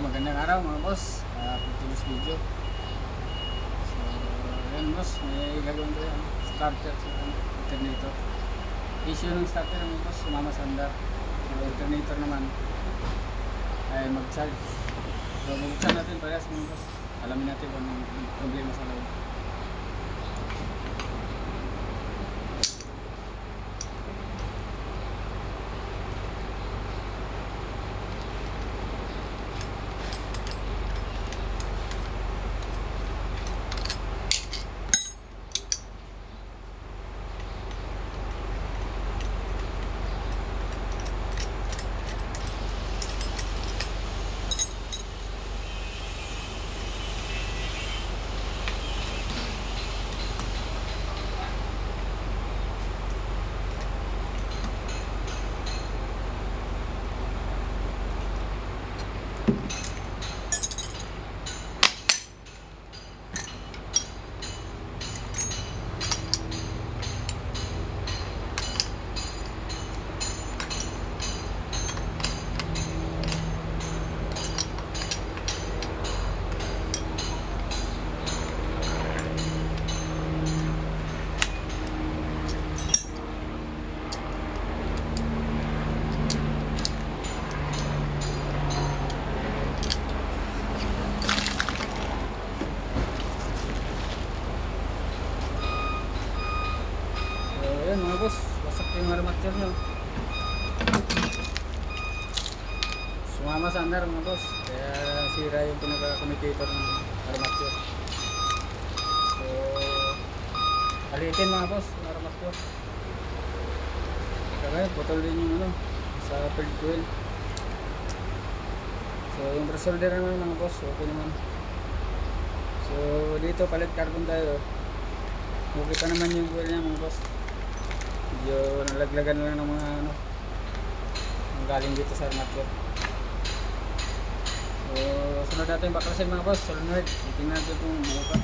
magandang araw mga boss. Continuous video. So, yan boss, may gagawin ko yan. Starter sa alternator. Issue ng starter mga boss, sumama sa andar. So, alternator naman ay mag-charge. So, bubuksan natin parehas mga boss. Alamin natin kung anong problema sa loob. Ayan mga boss, wasak yung armature nyo. Sumama sa andar mga boss, kaya sira yung pinaka-commutator ng armature. So, alitin mga boss yung armature. Kaya putol din yung ano, sa third coil. So, yung brush solder naman mga boss, okay naman. So, dito palit carbon tayo. Okay pa naman yung coil niya mga boss. Medyo nalaglagan lang ng mga ano ang galing dito sa armature. So sunod natin baklasin mga boss, solenoid. Tingnan natin kung buo pa.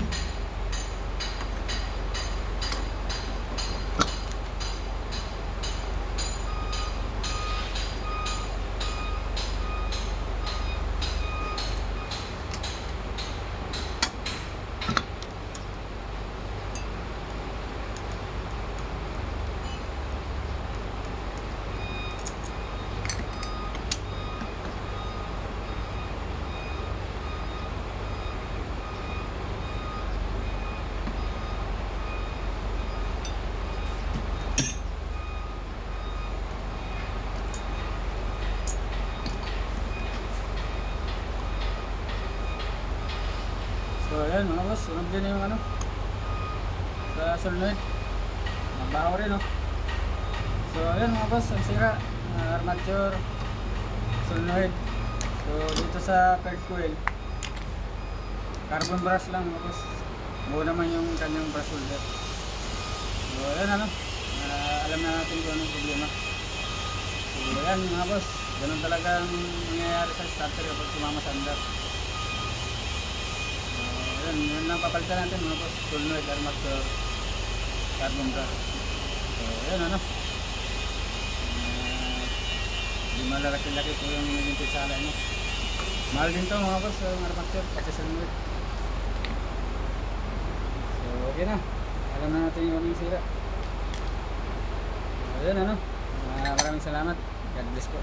So ayan mga boss, sunod din yung ano sa solenoid. Mabaho rin, no? So ayan mga boss, ang sira armature solenoid. So dito sa third coil, carbon brush lang mga boss. Buo naman yung kanyang brush holder. So ayan ano, alam na natin kung anong problema. So ayan mga boss, ganun talagang nangyayari sa starter kapag sumama sa andar. Yun lang papalitan natin mga boss, solenoid, armature, carbon brush. So yun ano, hindi malalaki-laki po yung naging pinsala nyo. Mahal din to mga boss, yung armature kasi solenoid. So okay na, alam na natin yung aming sira. So yun ano, maraming salamat, God bless po.